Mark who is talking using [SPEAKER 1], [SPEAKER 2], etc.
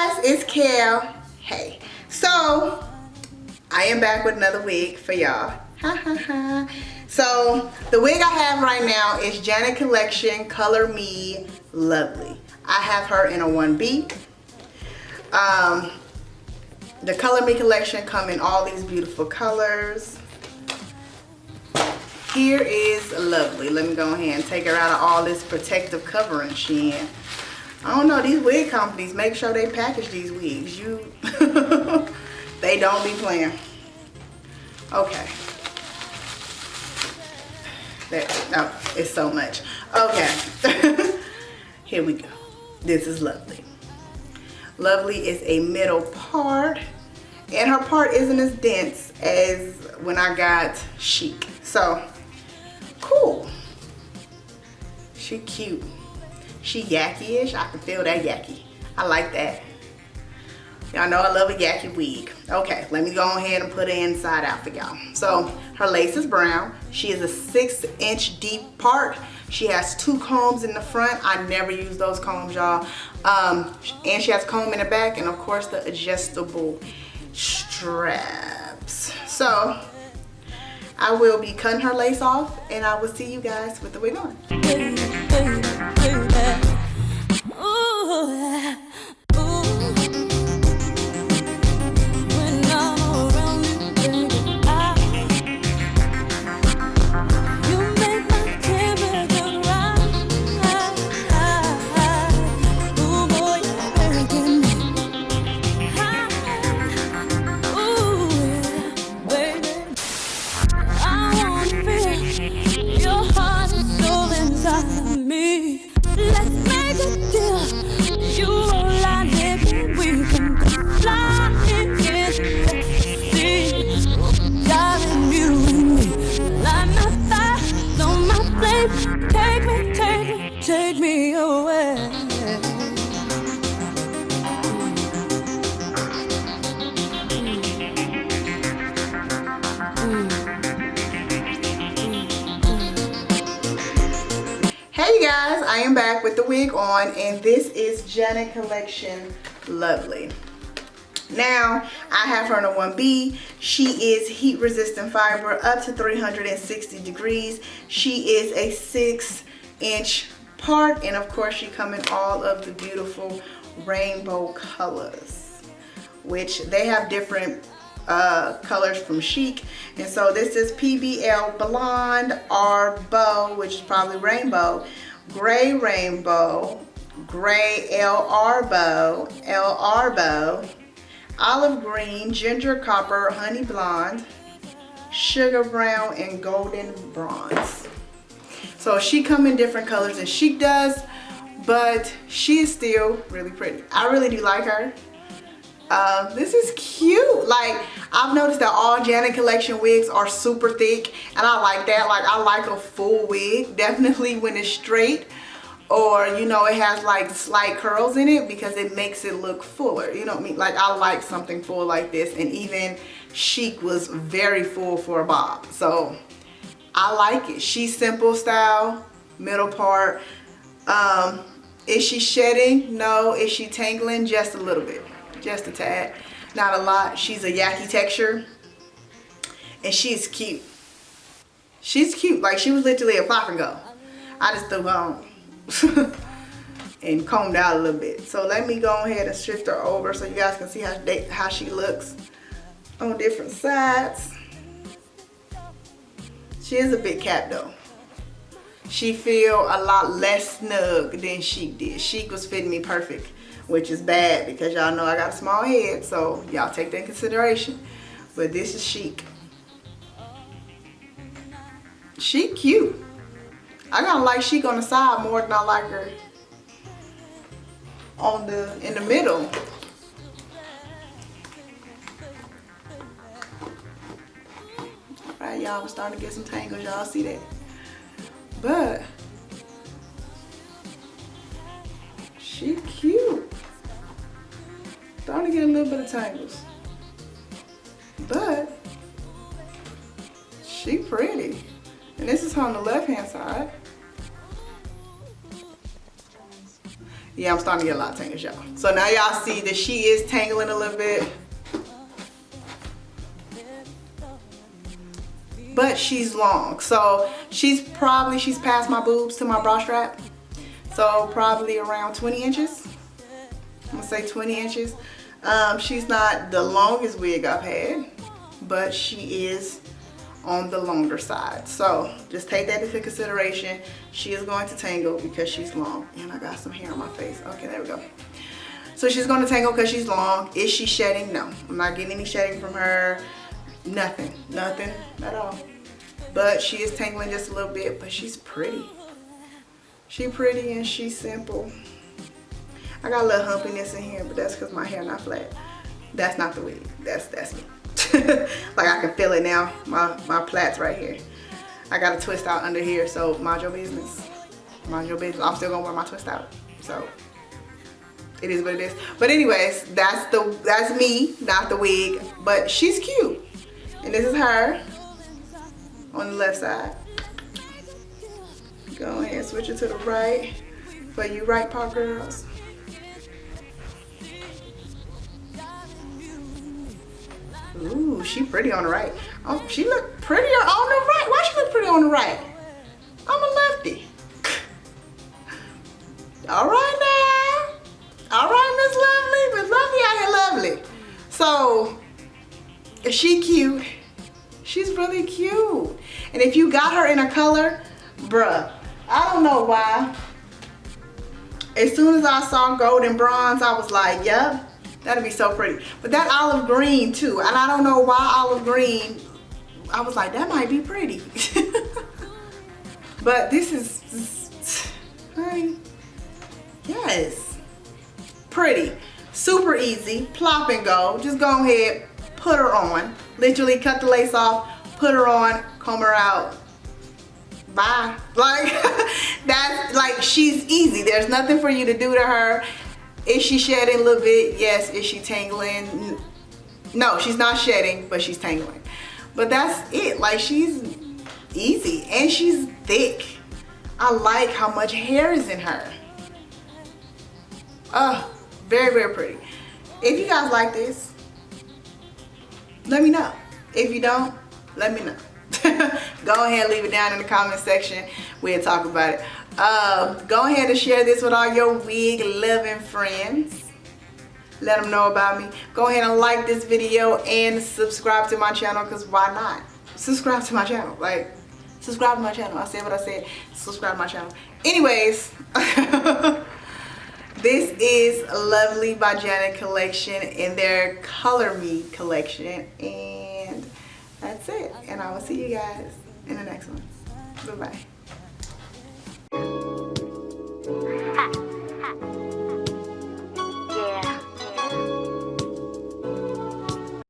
[SPEAKER 1] guys, it's Kel. Hey, so I am back with another wig for y'all. Ha ha ha. So the wig I have right now is Janet Collection Color Me Lovely. I have her in a 1B. The Color Me collection come in all these beautiful colors. Here is Lovely. Let me go ahead and take her out of all this protective covering she in. I don't know, these wig companies, make sure they package these wigs. They don't be playing. Okay. No, it's so much. Okay. Here we go. This is Lovely. Lovely is a middle part, and her part isn't as dense as when I got Chic. So, cool. She cute. She Yaki-ish. I can feel that Yaki. I like that. Y'all know I love a Yaki wig. Okay, let me go ahead and put it inside out for y'all. So her lace is brown. She is a 6-inch deep part. She has 2 combs in the front. I never use those combs, y'all. And she has a comb in the back, and of course the adjustable straps. So I will be cutting her lace off, and I will see you guys with the wig on.
[SPEAKER 2] Take me away.
[SPEAKER 1] Hey you guys, I am back with the wig on, and this is Janet Collection Lovely. Now, I have her in a 1B. She is heat resistant fiber up to 360 degrees. She is a 6-inch part, and of course she come in all of the beautiful rainbow colors, which they have different colors from Chic. And so this is PBL Blonde, Arbo, which is probably rainbow, gray rainbow, gray L Arbo, olive green, ginger copper, honey blonde, sugar brown, and golden bronze. So she come in different colors than Chic does, but she is still really pretty. I really do like her. This is cute. Like, I've noticed that all Janet Collection wigs are super thick, and I like that. Like, I like a full wig, definitely when it's straight, or you know, it has like slight curls in it, because it makes it look fuller. You know what I mean? Like, I like something full like this, and even Chic was very full for a bob. So I like it. She's simple style, middle part. Is she shedding? No. Is she tangling? Just a little bit. Just a tad. Not a lot. She's a Yaki texture. And she's cute. She's cute. Like, she was literally a pop and go. I just threw her on. And combed out a little bit. So let me go ahead and shift her over so you guys can see how she looks on different sides. She is a big cat though. She feel a lot less snug than Chic did. Chic was fitting me perfect, which is bad because y'all know I got a small head, so y'all take that in consideration. But this is Chic. She cute. I gotta like Chic on the side more than I like her in the middle. Alright, y'all, I'm starting to get some tangles. Y'all see that? But she cute. Starting to get a little bit of tangles. But she pretty. And this is on the left hand side. Yeah, I'm starting to get a lot of tangles, y'all. So now y'all see that she is tangling a little bit. But she's long. So she's past my boobs to my bra strap. So probably around 20 inches. I'm gonna say 20 inches. She's not the longest wig I've had, but she is on the longer side. So just take that into consideration. She is going to tangle because she's long. And I got some hair on my face. Okay, there we go. So she's going to tangle because she's long. Is she shedding? No. I'm not getting any shedding from her. Nothing at all. But she is tangling just a little bit, but she's pretty. She's pretty and she's simple. I got a little humpiness in here, but that's because my hair not flat. That's not the wig. That's me. Like I can feel it now. My plaits right here. I got a twist out under here, so mind your business. Mind your business. I'm still gonna wear my twist out. So it is what it is. But anyways, that's me, not the wig. But she's cute. And this is her on the left side. Go ahead and switch it to the right for you right paw girls. Ooh, she pretty on the right. Oh, she look prettier on the right. Why she look pretty on the right? I'm a lefty. All right now. All right, Miss Lovely. Miss Lovely out here lovely. So, is she cute? She's really cute. And if you got her in a color, bruh, I don't know why. As soon as I saw gold and bronze, I was like, yep. That'd be so pretty. But that olive green too. And I don't know why olive green. I was like, that might be pretty. But this is, honey, yes. Pretty. Super easy. Plop and go. Just go ahead, put her on. Literally cut the lace off, put her on, comb her out. Bye. Like, that's like, she's easy. There's nothing for you to do to her. Is she shedding a little bit? Yes. Is she tangling? No, she's not shedding, but she's tangling. But that's it. Like, she's easy and she's thick. I like how much hair is in her. Very, very pretty. If you guys like this, let me know. If you don't, let me know. Go ahead and leave it down in the comment section. We'll talk about it. Go ahead and share this with all your wig loving friends. Let them know about me. Go ahead and like this video and subscribe to my channel, because why not? Subscribe to my channel. Like, subscribe to my channel. I said what I said. Subscribe to my channel. Anyways, this is Lovely by Janet collection in their Color Me collection. And that's it. And I will see you guys in the next one. Bye-bye.